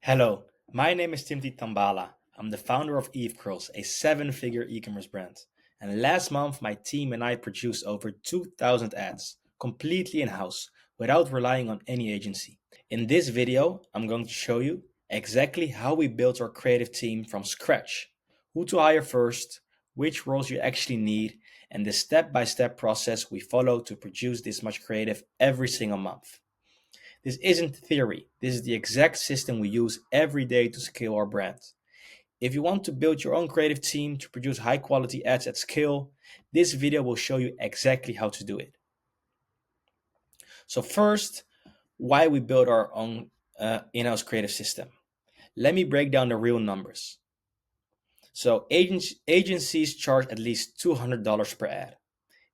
Hello, my name is Timothy Tambala. I'm the founder of Eve Curls, a seven-figure e-commerce brand. And last month, my team and I produced over 2,000 ads, completely in-house, without relying on any agency. In this video, I'm going to show you exactly how we built our creative team from scratch, who to hire first, which roles you actually need, and the step-by-step process we follow to produce this much creative every single month. This isn't theory. This is the exact system we use every day to scale our brand. If you want to build your own creative team to produce high quality ads at scale, this video will show you exactly how to do it. So first, why we build our own in-house creative system. Let me break down the real numbers. So agencies charge at least $200 per ad.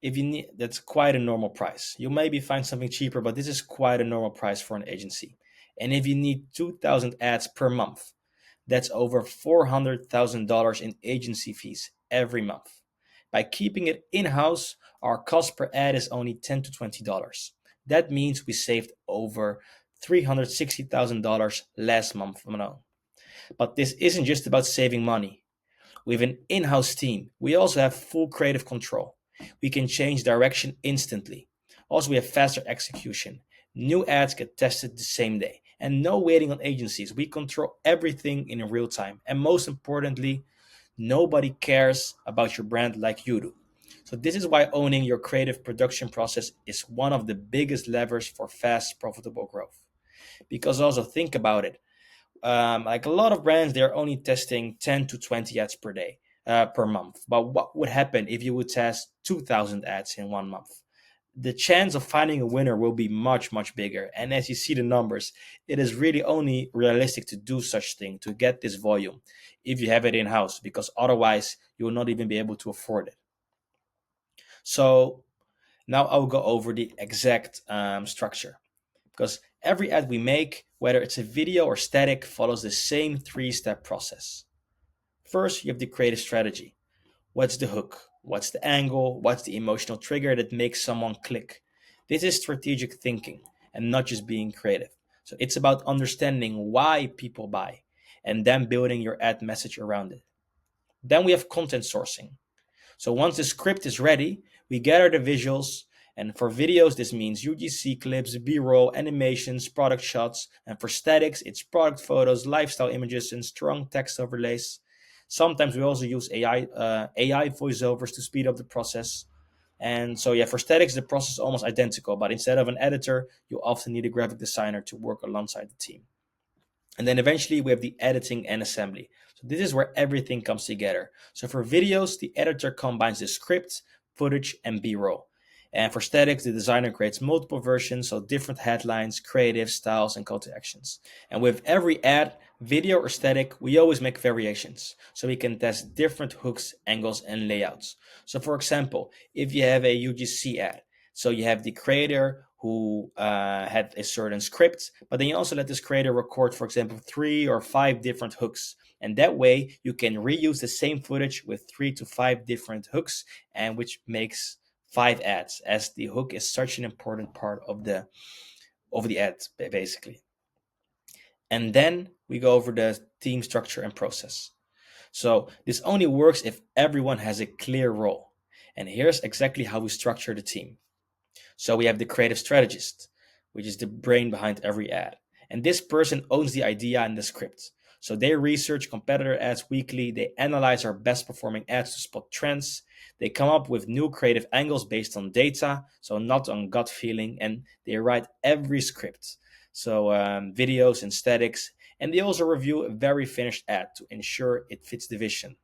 If you need, that's quite a normal price. You maybe find something cheaper, but this is quite a normal price for an agency. And if you need 2,000 ads per month, that's over $400,000 in agency fees every month. By keeping it in-house, our cost per ad is only $10 to $20. That means we saved over $360,000 last month alone. But this isn't just about saving money. With an in-house team, we also have full creative control. We can change direction instantly. Also, we have faster execution. New ads get tested the same day. And no waiting on agencies. We control everything in real time. And most importantly, nobody cares about your brand like you do. So this is why owning your creative production process is one of the biggest levers for fast, profitable growth. Because also think about it, like a lot of brands, they're only testing 10 to 20 ads per day, per month. But what would happen if you would test 2,000 ads in 1 month? The chance of finding a winner will be much, much bigger. And as you see the numbers, it is really only realistic to do such thing to get this volume if you have it in house, because otherwise you will not even be able to afford it. So now I'll go over the exact structure, because every ad we make, whether it's a video or static, follows the same three-step process. First, you have the creative strategy. What's the hook? What's the angle? What's the emotional trigger that makes someone click? This is strategic thinking and not just being creative. So it's about understanding why people buy and then building your ad message around it. Then we have content sourcing. So once the script is ready, we gather the visuals. And for videos, this means UGC clips, B-roll, animations, product shots. And for statics, it's product photos, lifestyle images, and strong text overlays. Sometimes we also use AI voiceovers to speed up the process. And so, yeah, for statics, the process is almost identical. But instead of an editor, you often need a graphic designer to work alongside the team. And then eventually we have the editing and assembly. So this is where everything comes together. So for videos, the editor combines the script, footage, and B-roll. And for statics, the designer creates multiple versions, so different headlines, creative styles, and call to actions. And with every ad, video or static, we always make variations. So we can test different hooks, angles, and layouts. So for example, if you have a UGC ad, so you have the creator who had a certain script, but then you also let this creator record, for example, 3 or 5 different hooks. And that way you can reuse the same footage with 3 to 5 different hooks, and which makes 5 ads, as the hook is such an important part of the ad, basically. And then we go over the team structure and process. So this only works if everyone has a clear role. And here's exactly how we structure the team. So we have the creative strategist, which is the brain behind every ad. And this person owns the idea and the script. So they research competitor ads weekly, they analyze our best performing ads to spot trends, they come up with new creative angles based on data, so not on gut feeling, and they write every script. So videos and statics, and they also review a very finished ad to ensure it fits the vision.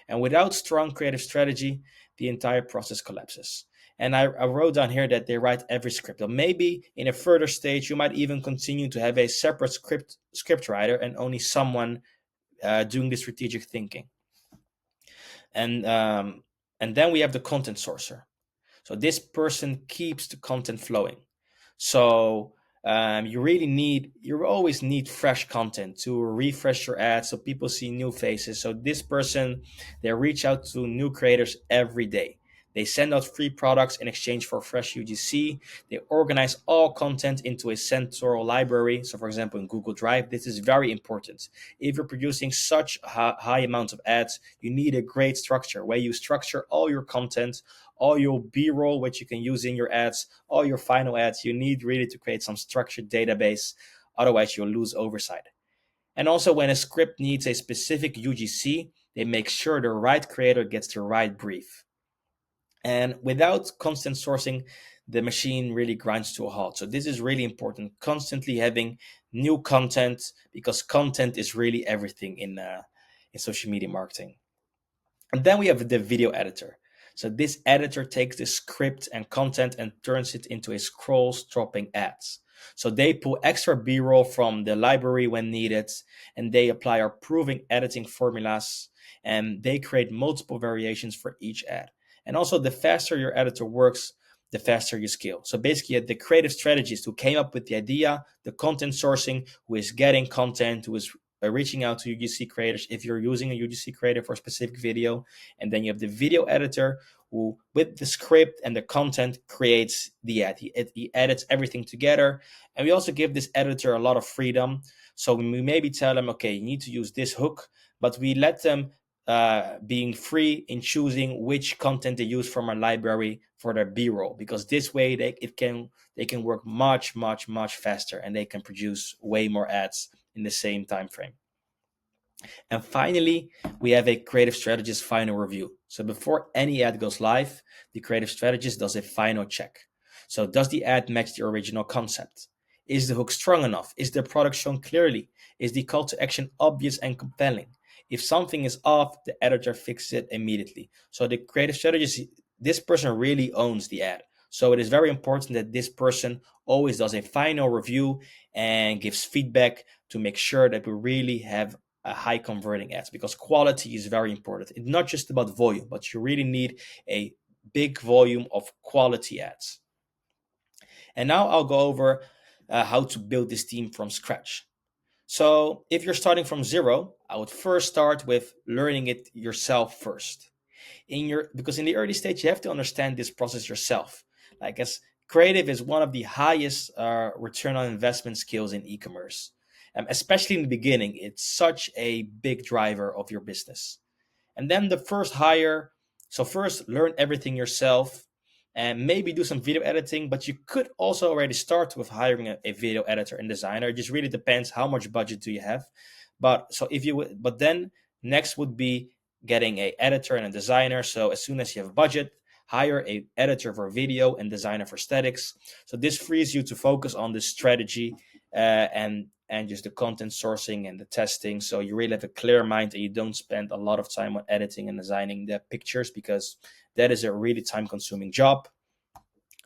And without strong creative strategy, the entire process collapses. And I wrote down here that they write every script. Or maybe in a further stage, you might even continue to have a separate script writer and only someone doing the strategic thinking. And and then we have the content sourcer. So this person keeps the content flowing. So you always need fresh content to refresh your ads so people see new faces. So this person, they reach out to new creators every day. They send out free products in exchange for fresh UGC. They organize all content into a central library. So, for example, in Google Drive, this is very important. If you're producing such high amounts of ads, you need a great structure where you structure all your content, all your B-roll, which you can use in your ads, all your final ads. You need really to create some structured database. Otherwise, you'll lose oversight. And also, when a script needs a specific UGC, they make sure the right creator gets the right brief. And without constant sourcing, the machine really grinds to a halt. So this is really important. Constantly having new content, because content is really everything in social media marketing. And then we have the video editor. So this editor takes the script and content and turns it into a scroll dropping ads. So they pull extra B-roll from the library when needed, and they apply our proven editing formulas, and they create multiple variations for each ad. And also, the faster your editor works, the faster you scale. So basically, the creative strategist who came up with the idea, the content sourcing, who is getting content, who is reaching out to UGC creators if you're using a UGC creator for a specific video. And then you have the video editor who, with the script and the content, creates the ad. He edits everything together. And we also give this editor a lot of freedom. So we maybe tell them, okay, you need to use this hook, but we let them being free in choosing which content they use from our library for their B-roll, because this way they can work much faster, and they can produce way more ads in the same time frame. And finally, we have a creative strategist final review. So before any ad goes live, the creative strategist does a final check. So does the ad match the original concept? Is the hook strong enough? Is the product shown clearly? Is the call to action obvious and compelling? If something is off, the editor fixes it immediately. So the creative strategist, this person really owns the ad. So it is very important that this person always does a final review and gives feedback to make sure that we really have a high converting ads, because quality is very important. It's not just about volume, but you really need a big volume of quality ads. And now I'll go over how to build this team from scratch. So if you're starting from zero, I would first start with learning it yourself first. Because in the early stage, you have to understand this process yourself. Like, as creative is one of the highest return on investment skills in e-commerce. Especially in the beginning, it's such a big driver of your business. And then the first hire, so first learn everything yourself and maybe do some video editing, but you could also already start with hiring a video editor and designer. It just really depends how much budget do you have. But then next would be getting a editor and a designer. So as soon as you have a budget, hire a editor for video and designer for aesthetics. So this frees you to focus on the strategy and just the content sourcing and the testing. So you really have a clear mind and you don't spend a lot of time on editing and designing the pictures, because that is a really time consuming job.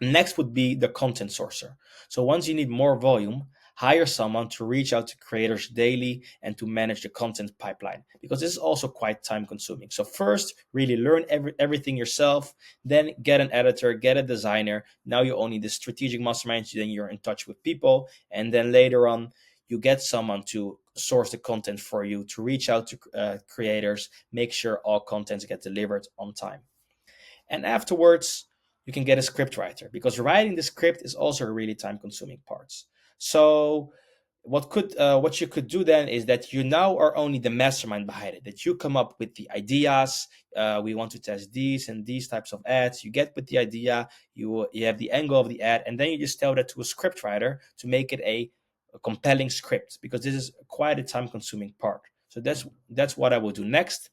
Next would be the content sourcer. So once you need more volume, hire someone to reach out to creators daily and to manage the content pipeline, because this is also quite time consuming. So first, really learn everything yourself, then get an editor, get a designer. Now you only need the strategic mastermind, then you're in touch with people. And then later on, you get someone to source the content for you, to reach out to creators, make sure all contents get delivered on time. And afterwards, you can get a script writer, because writing the script is also a really time consuming part. So what you could do then is that you now are only the mastermind behind it, that you come up with the ideas. We want to test these and these types of ads. You get with the idea, you have the angle of the ad, and then you just tell that to a script writer to make it a compelling script, because this is quite a time consuming part. So that's what I will do next.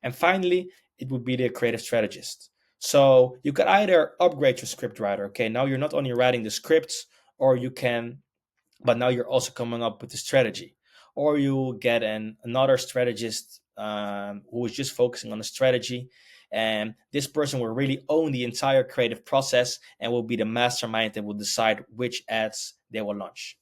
And finally, it would be the creative strategist. So you could either upgrade your script writer. Okay, now you're not only writing the scripts, or you can, but now you're also coming up with the strategy. Or you get another strategist who is just focusing on the strategy. And this person will really own the entire creative process and will be the mastermind that will decide which ads they will launch.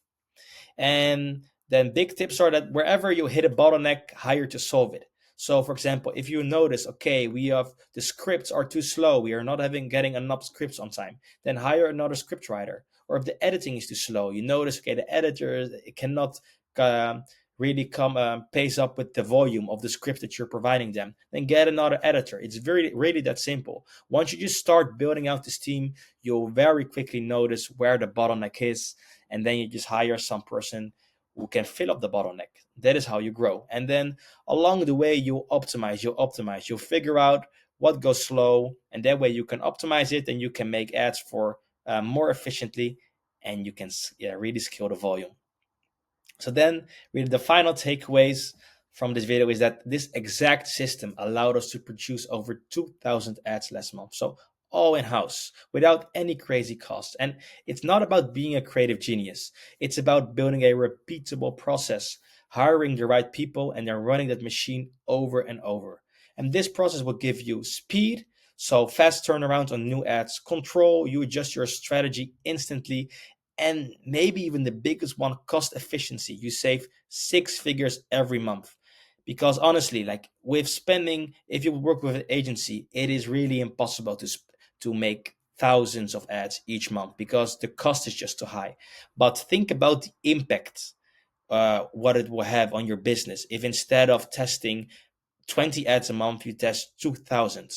And then big tips are that wherever you hit a bottleneck, hire to solve it. So for example, if you notice, okay, the scripts are too slow, we are not getting enough scripts on time, then hire another script writer. Or if the editing is too slow, you notice, okay, the editor cannot really come pays up with the volume of the script that you're providing them, then get another editor. It's very really that simple. Once you just start building out this team, you'll very quickly notice where the bottleneck is, and then you just hire some person who can fill up the bottleneck. That is how you grow. And then along the way, you'll figure out what goes slow, and that way you can optimize it, and you can make ads for more efficiently, and you can really scale the volume. So then, really, the final takeaways from this video is that this exact system allowed us to produce over 2,000 ads last month. So all in house without any crazy costs. And it's not about being a creative genius. It's about building a repeatable process, hiring the right people, and then running that machine over and over. And this process will give you speed, so fast turnaround on new ads, control, you adjust your strategy instantly, and maybe even the biggest one, cost efficiency. You save six figures every month. Because honestly, like with spending, if you work with an agency, it is really impossible to make thousands of ads each month because the cost is just too high. But think about the impact, what it will have on your business if instead of testing 20 ads a month, you test 2,000.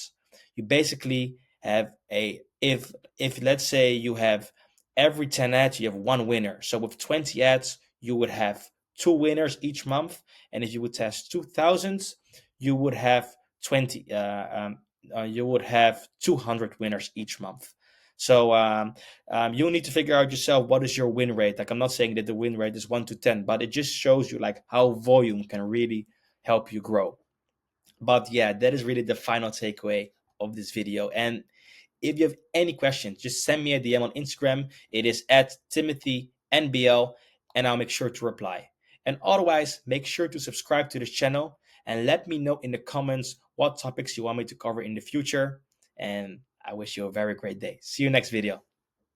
You basically have if let's say you have every 10 ads, you have one winner. So with 20 ads, you would have two winners each month. And if you would test 2,000, you would have 20, you would have 200 winners each month. So you'll need to figure out yourself what is your win rate. Like I'm not saying that the win rate is 1 to 10, but it just shows you like how volume can really help you grow. But yeah, that is really the final takeaway of this video. And if you have any questions, just send me a DM on Instagram. It is at TimothyNBL, and I'll make sure to reply. And otherwise, make sure to subscribe to this channel and let me know in the comments what topics you want me to cover in the future. And I wish you a very great day. See you next video.